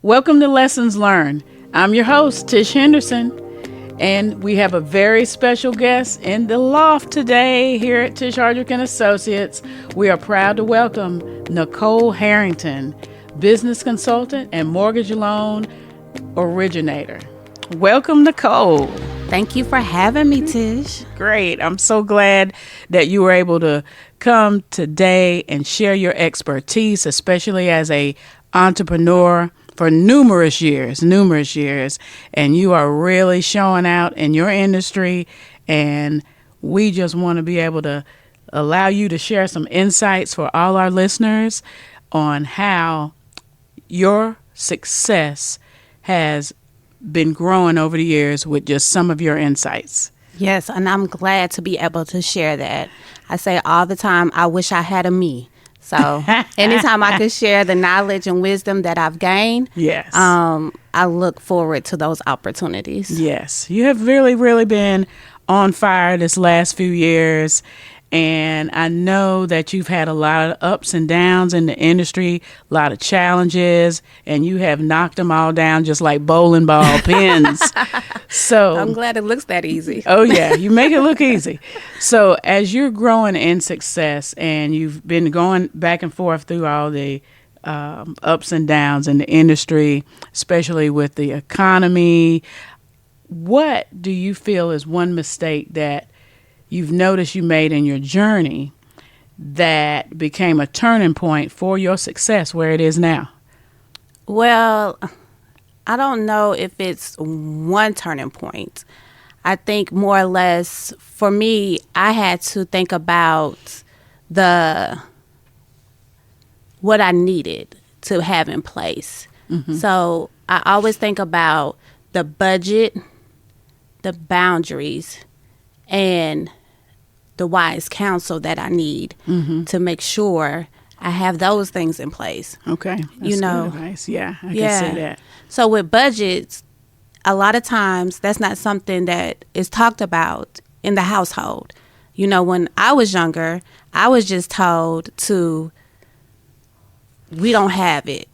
Welcome to Lessons Learned. I'm your host, Tish Henderson, and we have a very special guest in the loft today here at Tish Hardrick and Associates. We are proud to welcome Nicole Harrington, business consultant and mortgage loan originator. Welcome, Nicole. Thank you for having me, Tish. Great. I'm so glad that you were able to come today and share your expertise, especially as a entrepreneur for numerous years, and you are really showing out in your industry, and we just want to be able to allow you to share some insights for all our listeners on how your success has been growing over the years with just some of your insights. Yes, and I'm glad to be able to share that. I say all the time, I wish I had a me. So anytime I could share the knowledge and wisdom that I've gained, yes, I look forward to those opportunities. Yes, you have really been on fire this last few years. And I know that you've had a lot of ups and downs in the industry, a lot of challenges, and you have knocked them all down just like bowling ball pins. So I'm glad it looks that easy. Oh, yeah. You make it look easy. So as you're growing in success and you've been going back and forth through all the ups and downs in the industry, especially with the economy, what do you feel is one mistake that you've noticed you made in your journey that became a turning point for your success where it is now? Well, I don't know if it's one turning point. I think more or less for me, I had to think about what I needed to have in place. Mm-hmm. So I always think about the budget, the boundaries, and the wise counsel that I need to make sure I have those things in place. Okay. That's good advice. Yeah, I can see that. So with budgets, a lot of times that's not something that is talked about in the household. You know, when I was younger, I was just told we don't have it.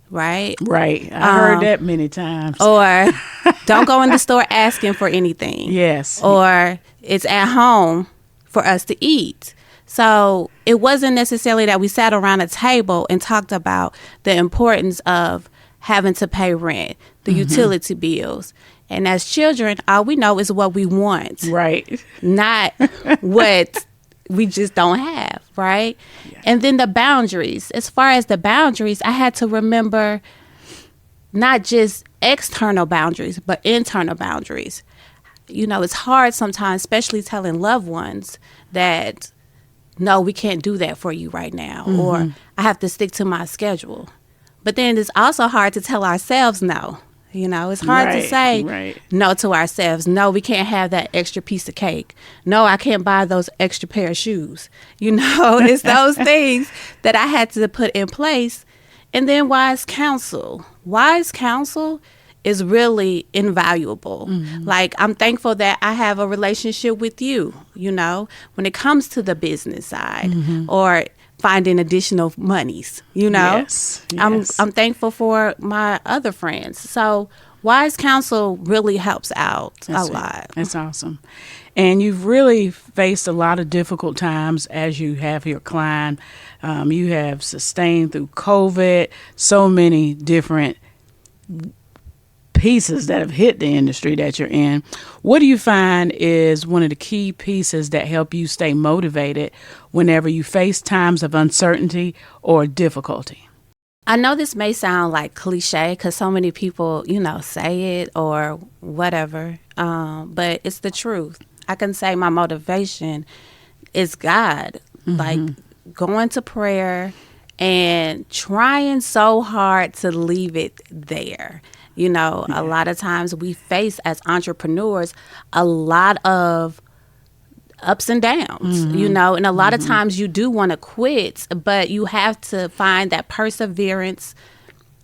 Right? Right. I heard that many times. Or don't go in the store asking for anything. Yes. Or it's at home for us to eat. So it wasn't necessarily that we sat around a table and talked about the importance of having to pay rent, the utility bills. And as children, all we know is what we want. Right. Not what we just don't have, right? Yeah. And then the boundaries. As far as the boundaries, I had to remember not just external boundaries, but internal boundaries. You know, it's hard sometimes, especially telling loved ones that, no, we can't do that for you right now, or I have to stick to my schedule. But then it's also hard to tell ourselves no. You know, it's hard to say no to ourselves. No, we can't have that extra piece of cake. No, I can't buy those extra pair of shoes. You know, it's those things that I had to put in place. And then wise counsel. Wise counsel is really invaluable. Like, I'm thankful that I have a relationship with you, you know, when it comes to the business side or finding additional monies, you know. Yes. I'm thankful for my other friends. So wise counsel really helps out a lot. That's awesome. And you've really faced a lot of difficult times as you have your client. You have sustained through COVID, so many different pieces that have hit the industry that you're in. What do you find is one of the key pieces that help you stay motivated whenever you face times of uncertainty or difficulty? I know this may sound like cliche because so many people, you know, say it or whatever, but it's the truth. I can say my motivation is God, like going to prayer and trying so hard to leave it there. You know, a lot of times we face as entrepreneurs a lot of ups and downs, you know, and a lot of times you do want to quit, but you have to find that perseverance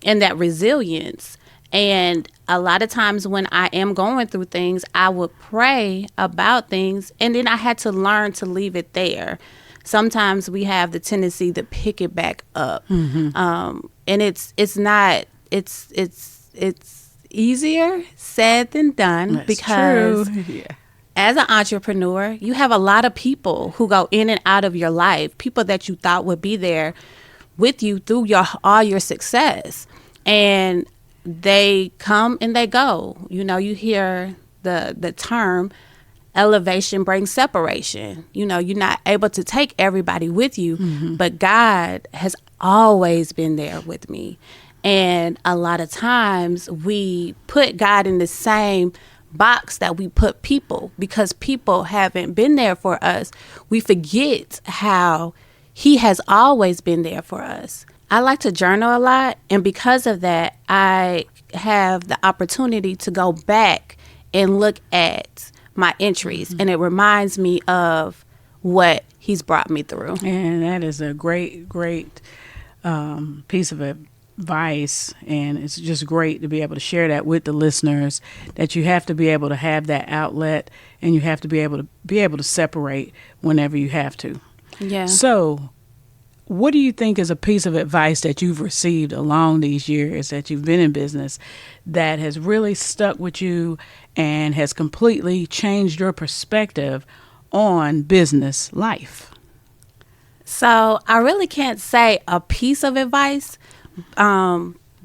and that resilience. And a lot of times when I am going through things, I would pray about things, and then I had to learn to leave it there. Sometimes we have the tendency to pick it back up, and it's not it's easier said than done. That's because true. Yeah. as an entrepreneur, you have a lot of people who go in and out of your life, people that you thought would be there with you through all your success. And they come and they go. You know, you hear the term elevation brings separation. You know, you're not able to take everybody with you, but God has always been there with me. And a lot of times we put God in the same box that we put people, because people haven't been there for us. We forget how he has always been there for us. I like to journal a lot, and because of that, I have the opportunity to go back and look at my entries, and it reminds me of what he's brought me through. And that is a great piece of advice, and it's just great to be able to share that with the listeners, that you have to be able to have that outlet, and you have to be able to separate whenever you have to. Yeah. So what do you think is a piece of advice that you've received along these years that you've been in business that has really stuck with you and has completely changed your perspective on business life? So I really can't say a piece of advice,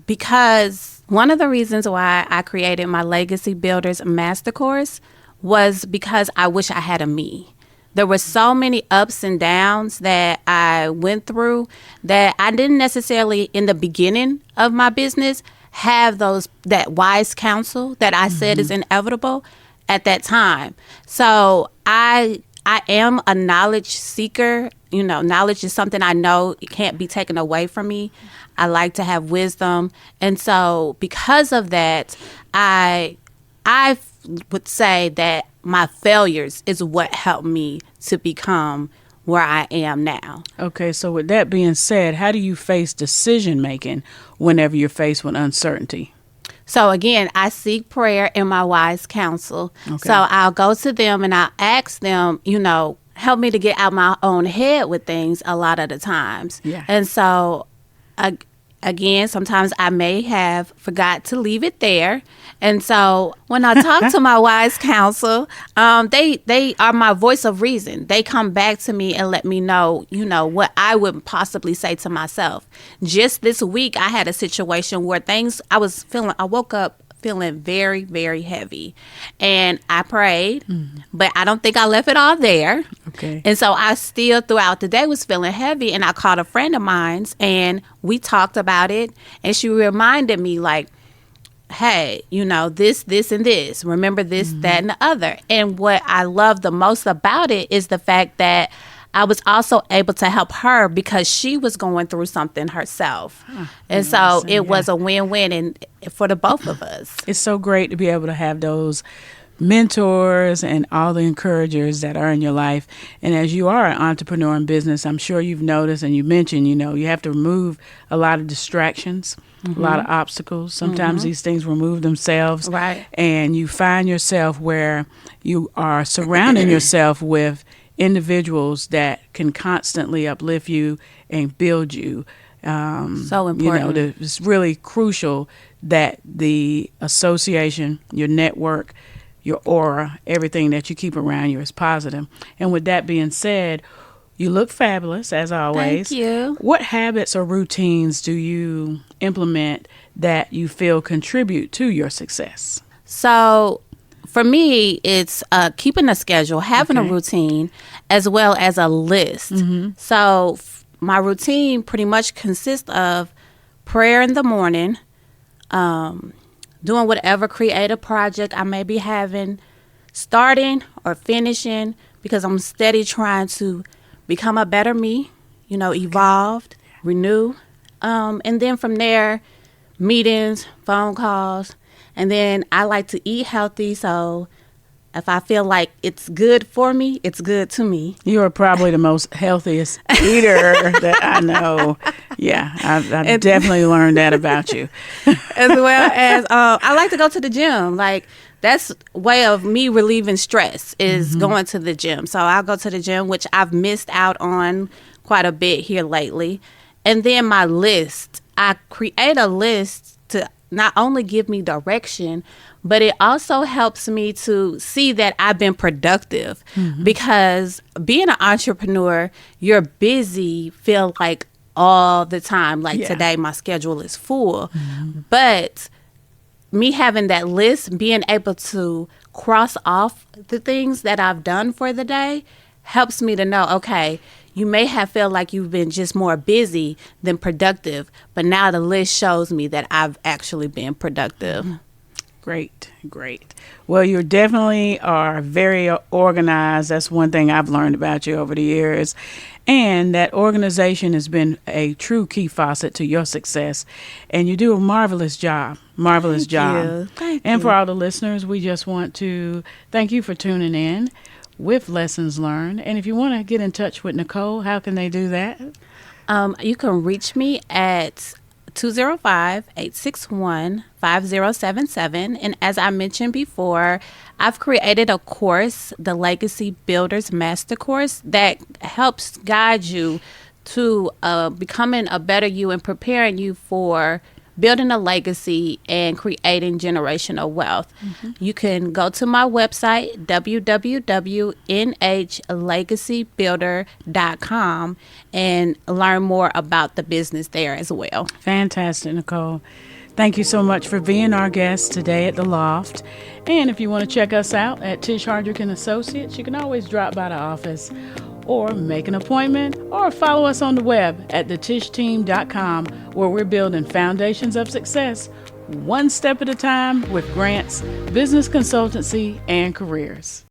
because one of the reasons why I created my Legacy Builders Master Course was because I wish I had a me. There were so many ups and downs that I went through that I didn't necessarily, in the beginning of my business, have that wise counsel that I said is inevitable at that time. So I am a knowledge seeker. You know, knowledge is something I know it can't be taken away from me. I like to have wisdom. And so because of that, I would say that my failures is what helped me to become where I am now. Okay, so with that being said, how do you face decision making whenever you're faced with uncertainty? So again, I seek prayer and my wise counsel. Okay. So I'll go to them and I'll ask them, you know, help me to get out my own head with things a lot of the times. Yeah. And so again, sometimes I may have forgot to leave it there. And so when I talk to my wise counsel, they are my voice of reason. They come back to me and let me know, you know, what I would possibly say to myself. Just this week, I had a situation where I woke up feeling very, very heavy. And I prayed, but I don't think I left it all there. Okay. And so I still, throughout the day, was feeling heavy. And I called a friend of mine, and we talked about it. And she reminded me, like, hey, you know, this, and this. Remember this, that, and the other. And what I love the most about it is the fact that I was also able to help her because she was going through something herself. And so it was a win-win for the both of us. It's so great to be able to have those mentors and all the encouragers that are in your life. And as you are an entrepreneur in business, I'm sure you've noticed, and you mentioned, you know, you have to remove a lot of distractions, a lot of obstacles. Sometimes these things remove themselves. Right. And you find yourself where you are surrounding yourself with individuals that can constantly uplift you and build you. So important. You know, it's really crucial that the association, your network, your aura, everything that you keep around you is positive. And with that being said, you look fabulous, as always. Thank you. What habits or routines do you implement that you feel contribute to your success? So for me, it's keeping a schedule, having a routine, as well as a list. So my routine pretty much consists of prayer in the morning, doing whatever creative project I may be having, starting or finishing, because I'm steady trying to become a better me, you know, evolved, renew. And then from there, meetings, phone calls. And then I like to eat healthy, so if I feel like it's good for me, it's good to me. You are probably the most healthiest eater that I know. Yeah, I definitely learned that about you. As well as I like to go to the gym. Like, that's a way of me relieving stress is going to the gym. So I'll go to the gym, which I've missed out on quite a bit here lately. And then my list. I create a list to not only give me direction, but it also helps me to see that I've been productive. Because being an entrepreneur, you're busy, feel like all the time. Like today, my schedule is full. But me having that list, being able to cross off the things that I've done for the day helps me to know, okay, you may have felt like you've been just more busy than productive, but now the list shows me that I've actually been productive. Great. Well, you definitely are very organized. That's one thing I've learned about you over the years. And that organization has been a true key faucet to your success. And you do a marvelous job. Thank you. And for all the listeners, we just want to thank you for tuning in with Lessons Learned. And if you want to get in touch with Nicole, how can they do that? You can reach me at 205-861-5077. And as I mentioned before, I've created a course, the Legacy Builders Master Course, that helps guide you to becoming a better you and preparing you for building a legacy and creating generational wealth. You can go to my website, www.nhlegacybuilder.com, and learn more about the business there as well. Fantastic, Nicole. Thank you so much for being our guest today at The Loft. And if you want to check us out at Tish Hardrick and Associates, you can always drop by the office or make an appointment or follow us on the web at thetishsteam.com, where we're building foundations of success one step at a time with grants, business consultancy, and careers.